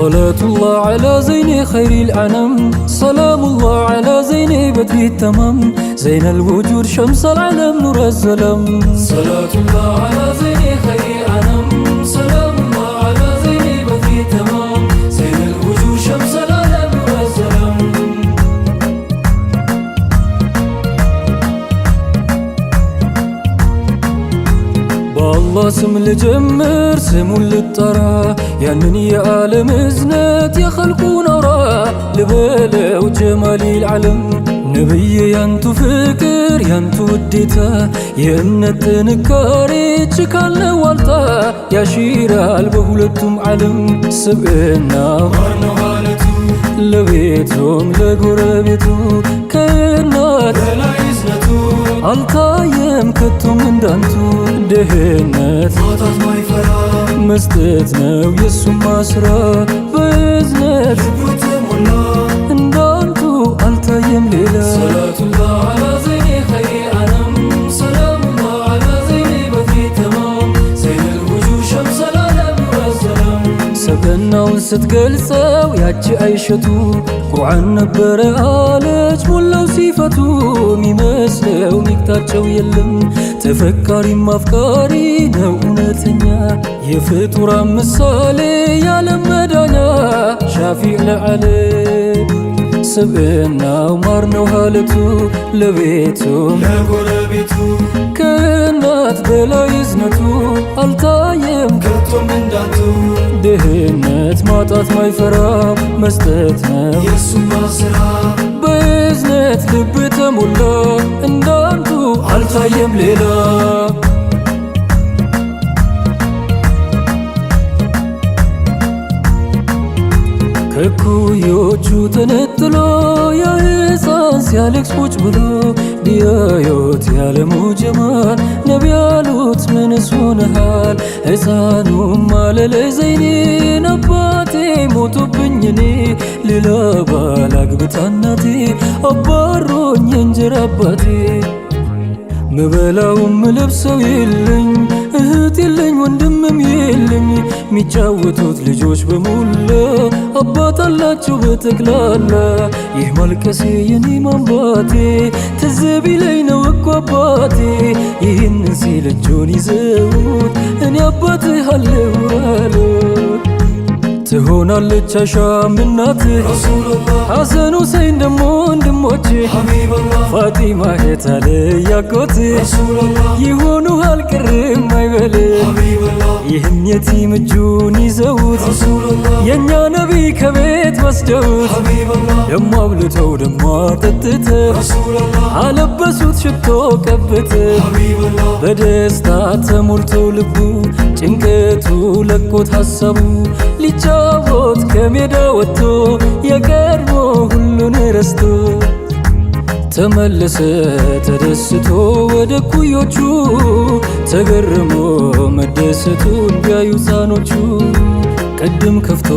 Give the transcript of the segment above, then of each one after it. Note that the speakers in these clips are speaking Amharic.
صلاة الله على زين خير الأنام، سلام الله على زين بدر التمام، زين الوجود شمس العالم نور الظلام. صلاة الله على زين خير الأنام، سلام الله على زين بدر التمام، زين الوجود شمس العالم نور الظلام. بالله سم لجمر سمو للطرا ያንን የዓለም እዝነት የኸልቁን አውራ ልበለው ጀማሊ العالم ነብይ ያንቱ ፍቅር ያንቱ ውዴታ የእምነት ጥንካሬ ችካል ነው ዋልታ ያሺራል በሁለቱም ዓለም ስብዕና ዋናው ማለቱ ለቤቱም ለጎረቤቱ ከእናት በላይ እዝነቱ አልታየም ከቶም እንዳንቱ ድህነት ማጣት ማይፈራ መስጠት ነው የሱማ ስራ በእዝነት ተሞላ እንዳንቱ አልታየም ሌላ። ሰላቱላህ አላ ዘይኒ ኸይሪ አለም ሰላሙላህ አላ ዘይኒ በድሪ ተማም ዘይነል ውጁድ ሸምሰል ዓለም ወሰላም። ሰብዕናውን ስትገልጸው ያቺ አይሸቱ ቁርአን ነበረ አለች ሞላው ሲፈቱ ሚመስለው ሚክታቸው የለም ተፈካሪም አፍቃሪ ነው እውነተኛ የፍጡራን ምሳሌ ያለም መዳኛ ሻፊዕ ለዓለም ስብዕናው ማር ነው ሀለቱ ለቤቱም ለጎረቤቱ ከእናት በላይ እዝነቱ አልታየም ከቶም እንዳንቱ ድህነት ማጣት ማይፈራ መስጠት ነው የሱማ ስራ በእዝነት ልብ ተሞላ እንዳንቱ አልታየም ሌላ። ከኩዮቹ ተነጥሎ ያ ሕፃን ሲያለቅስ ቁጭ ብሎ ቢያዩት ያለሙ ጀማል ነቢ ያሉት ምንስ ሆነሃል? ሕፃኑም አለ ለዘይኔን አባቴ ሞቶብኝ እኔ ሌላ ባል አግብታ እናቴ አባሮኝ የእንጀራ አባቴ ምበላውም ምለብሰው የለኝ እህት የለኝ ወንድምም የለኝ ሚጫወቱት ልጆች በሙላ አባት አላቸው በጠቅላላ ይህ ማልቀሴ የኔ ማንባቴ ትዝ ቢለኝ ነው እኮ አባቴ ይህንን ሲል እጁን ይዘውት እኔ አባትህ አለሁ አሉት። ትሆናለች አሻም እናትህ ረሱሉላህ ሐሰን ሁሴን ደሞ ወንድሞች ሐቢበላህ ፋጢማ እህት አለ ያጎት ረሱሉላህ ይሆኑሃል ቅርም አይበል ሐቢበላህ ይህን የቲም እጁን ይዘውት ረሱሉላህ የእኛ ነቢይ ከቤት ወስደውት ሐቢበላህ ደሞ አብልተው ደሞ አጠጥተው ረሱሉላህ አለበሱት ሽቶ ቀብተው ሐቢበላህ በደስታ ተሞልተው ልቡ ጭንቀቱ ለቆት ሐሳቡ ሊጫወት ከሜዳ ወጥቶ የቀድሞ ሁሉን ረስቶ ተመለሰ ተደስቶ ወደ ኩዮቹ ተገርሞ መደሰቱን ቢያዩ ሕፃኖቹ ቅድም ከፍቶ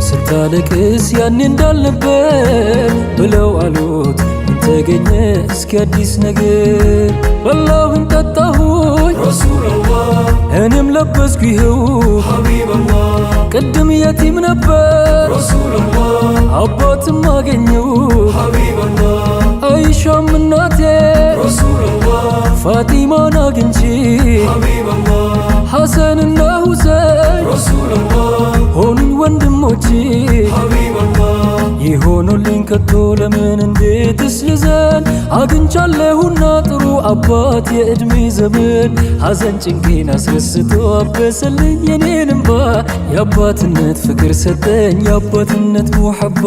ስታለቅስ ያኔ እንዳልነበር ብለው አሉት ተገኘ እስኪ አዲስ ነገር በላሁኝ ጠጣሁኝ ረሱሉላህ እኔም ለበስኩ ይኸው ሐቢበላህ ቅድም የቲም ነበር ረሱሉላህ አባትም አገኘው ሐቢበላህ አይሻም እናቴ ረሱሉላህ ፋጢማን አግኝቼ ሐቢበላህ ሐሰንና ሁሴን ረሱሉላህ ሆኑኝ ወንድሞቼ ሐቢበላህ ይሆኑልኝ ከቶ ለምን እንዴትስ ልዘን አግኝቻለሁና ጥሩ አባት የዕድሜ ዘመን ሐዘን ጭንቄን አስረስቶ አበሰልኝ የኔን እንባ የአባትነት ፍቅር ሰጠኝ የአባትነት ሙሐባ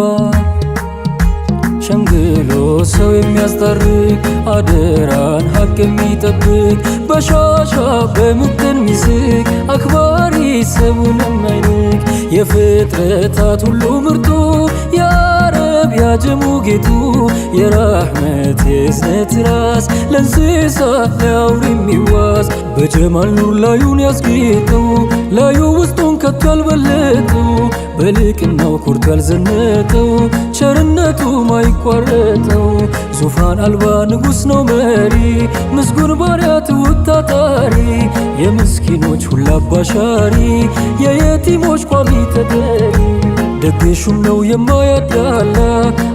ሸንግሎ ሰው የሚያስታርቅ አደራን ሐቅ የሚጠብቅ በሻሻ በምጥን ሚስቅ አክባሪ ሰውን የማይንቅ የፍጥረታት ሁሉ ምርጡ ያረብ ያጀሙ ጌጡ የራህመት የእዝነት ራስ ለእንስሳ ለአውሬ የሚዋስ በጀማል ኑር ላዩን ያስጌጠው ላዩ ውስጡን ከቶ ያልበለጠው በልቅናው ኮርቶ ያልዘነጠው ቸርነቱ ማይቋረጠው ዙፋን አልባ ንጉሥ ነው መሪ ምስጉን ባሪያ ትውት ታታሪ የምስኪኖች ሁላ አባሻሪ የየቲሞች ቋሚ ተጠሪ ደግሹም ነው የማያዳላ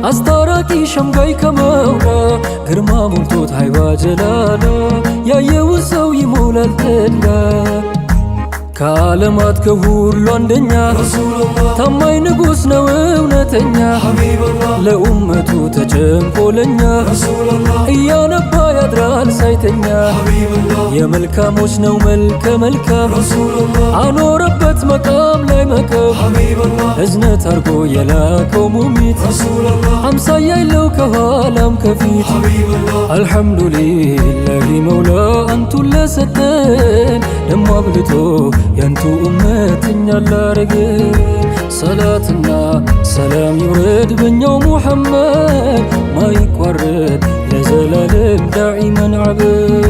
አስታራቂ ሸምጋይ ከመውላ ግርማ ሞልቶት ሃይባ ጀላላ ያየው ሰው ይሞላል ተድላ ከዓለማት ከሁሉ አንደኛ ታማኝ ንጉሥ ነው እውነተኛ ለኡመቱ ተጨንቆለኛ እያነባ ያድራል ሳይተኛ የመልካሞች ነው መልከ መልካም አኖረበት መቃም ላይ መቀም እዝነት አርጎ የላከው ሙሚት አምሳያ የለው ከኋላም ከፊት አልሐምዱሊላሂ መውላ አንቱን ለሰጠን ደሞ አብልቶ ያንቱ ኡመት እኛን ላረገን ሰላትና ሰላም ይውረድ በኛው ሙሐመድ ማይቋረጥ ለዘላለም ዳኢመን ዓበድ